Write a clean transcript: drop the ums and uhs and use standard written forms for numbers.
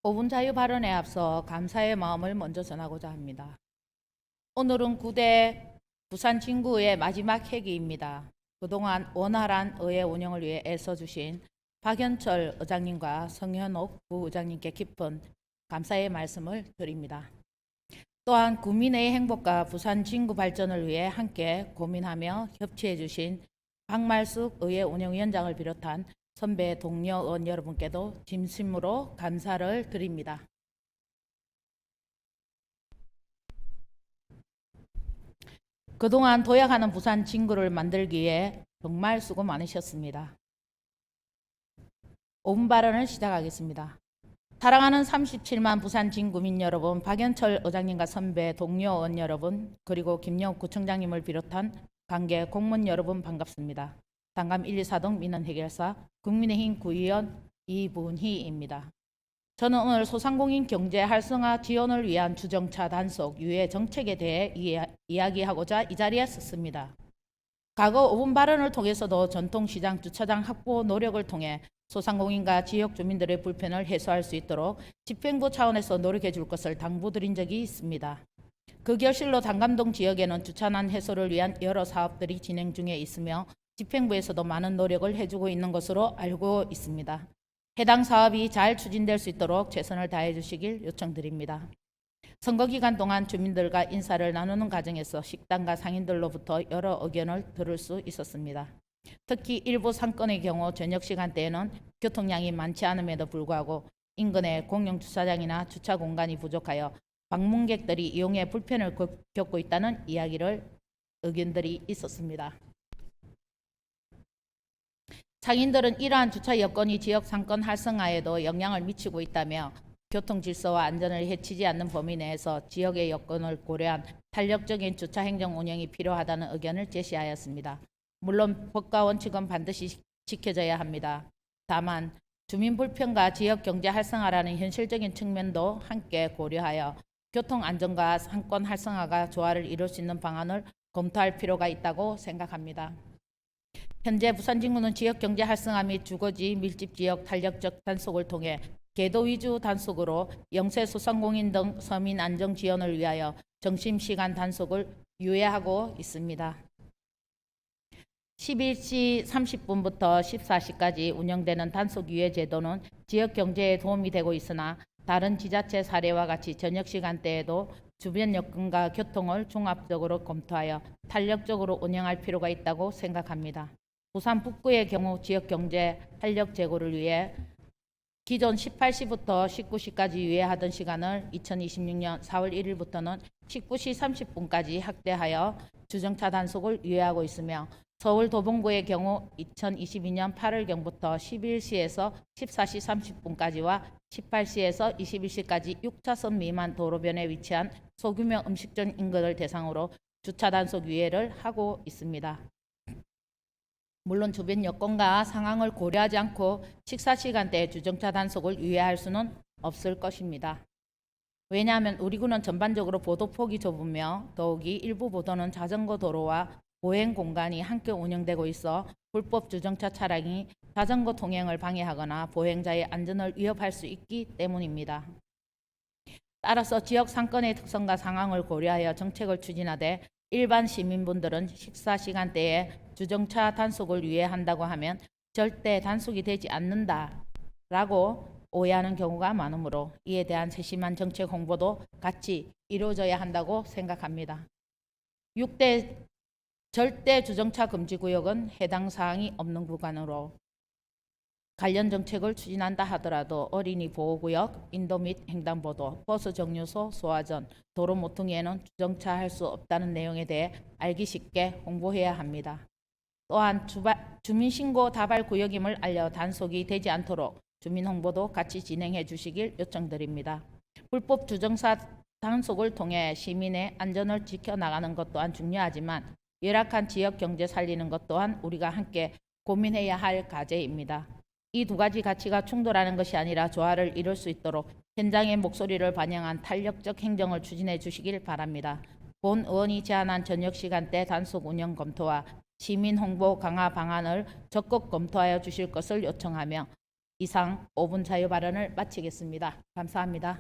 5분 자유 발언에 앞서 감사의 마음을 먼저 전하고자 합니다. 오늘은 9대 부산 진구의 마지막 회기입니다. 그동안 원활한 의회 운영을 위해 애써주신 박연철 의장님과 성현옥 부의장님께 깊은 감사의 말씀을 드립니다. 또한 구민의 행복과 부산 진구 발전을 위해 함께 고민하며 협치해 주신 박말숙 의회 운영위원장을 비롯한 선배 동료 의원 여러분께도 진심으로 감사를 드립니다. 그동안 도약하는 부산 진구를 만들기 위해 정말 수고 많으셨습니다. 5분 발언을 시작하겠습니다. 사랑하는 37만 부산 진구민 여러분, 박연철 의장님과 선배 동료 의원 여러분, 그리고 김영욱 구청장님을 비롯한 관계 공무원 여러분 반갑습니다. 당감 124동 민원해결사 국민의힘 구의원 이분희입니다. 저는 오늘 소상공인 경제 활성화 지원을 위한 주정차 단속 유예 정책에 대해 이야기하고자 이 자리에 섰습니다. 과거 5분 발언을 통해서도 전통시장 주차장 확보 노력을 통해 소상공인과 지역 주민들의 불편을 해소할 수 있도록 집행부 차원에서 노력해 줄 것을 당부드린 적이 있습니다. 그 결실로 단감동 지역에는 주차난 해소를 위한 여러 사업들이 진행 중에 있으며 집행부에서도 많은 노력을 해주고 있는 것으로 알고 있습니다. 해당 사업이 잘 추진될 수 있도록 최선을 다해 주시길 요청드립니다. 선거 기간 동안 주민들과 인사를 나누는 과정에서 식당과 상인들로부터 여러 의견을 들을 수 있었습니다. 특히 일부 상권의 경우 저녁 시간대에는 교통량이 많지 않음에도 불구하고 인근의 공용 주차장이나 주차 공간이 부족하여 방문객들이 이용에 불편을 겪고 있다는 의견들이 있었습니다. 상인들은 이러한 주차 여건이 지역 상권 활성화에도 영향을 미치고 있다며 교통 질서와 안전을 해치지 않는 범위 내에서 지역의 여건을 고려한 탄력적인 주차 행정 운영이 필요하다는 의견을 제시하였습니다. 물론 법과 원칙은 반드시 지켜져야 합니다. 다만 주민 불편과 지역 경제 활성화라는 현실적인 측면도 함께 고려하여 교통 안전과 상권 활성화가 조화를 이룰 수 있는 방안을 검토할 필요가 있다고 생각합니다. 현재 부산 진구는 지역 경제 활성화 및 주거지 밀집 지역 탄력적 단속을 통해 계도 위주 단속으로 영세 소상공인 등 서민 안정 지원을 위하여 점심시간 단속을 유예하고 있습니다. 11시 30분부터 14시까지 운영되는 단속 유예 제도는 지역 경제에 도움이 되고 있으나 다른 지자체 사례와 같이 저녁 시간대에도 주변 여건과 교통을 종합적으로 검토하여 탄력적으로 운영할 필요가 있다고 생각합니다. 부산 북구의 경우 지역 경제 활력 제고를 위해 기존 18시부터 19시까지 유예하던 시간을 2026년 4월 1일부터는 19시 30분까지 확대하여 주정차 단속을 유예하고 있으며 서울 도봉구의 경우 2022년 8월경부터 11시에서 14시 30분까지와 18시에서 21시까지 6차선 미만 도로변에 위치한 소규모 음식점 인근을 대상으로 주차 단속 유예를 하고 있습니다. 물론 주변 여건과 상황을 고려하지 않고 식사 시간대에 주정차 단속을 유예할 수는 없을 것입니다. 왜냐하면 우리 구는 전반적으로 보도폭이 좁으며 더욱이 일부 보도는 자전거 도로와 보행 공간이 함께 운영되고 있어 불법 주정차 차량이 자전거 통행을 방해하거나 보행자의 안전을 위협할 수 있기 때문입니다. 따라서 지역 상권의 특성과 상황을 고려하여 정책을 추진하되 일반 시민분들은 식사 시간대에 주정차 단속을 유예한다고 하면 절대 단속이 되지 않는다라고 오해하는 경우가 많으므로 이에 대한 세심한 정책 홍보도 같이 이루어져야 한다고 생각합니다. 6대 절대 주정차 금지 구역은 해당 사항이 없는 구간으로 관련 정책을 추진한다 하더라도 어린이 보호구역, 인도 및 횡단보도, 버스 정류소, 소화전, 도로 모퉁이에는 주정차할 수 없다는 내용에 대해 알기 쉽게 홍보해야 합니다. 또한 주민신고 다발 구역임을 알려 단속이 되지 않도록 주민 홍보도 같이 진행해 주시길 요청드립니다. 불법 주정차 단속을 통해 시민의 안전을 지켜나가는 것 또한 중요하지만 열악한 지역 경제 살리는 것 또한 우리가 함께 고민해야 할 과제입니다. 이 두 가지 가치가 충돌하는 것이 아니라 조화를 이룰 수 있도록 현장의 목소리를 반영한 탄력적 행정을 추진해 주시길 바랍니다. 본 의원이 제안한 저녁 시간대 단속 운영 검토와 시민 홍보 강화 방안을 적극 검토하여 주실 것을 요청하며 이상 5분 자유 발언을 마치겠습니다. 감사합니다.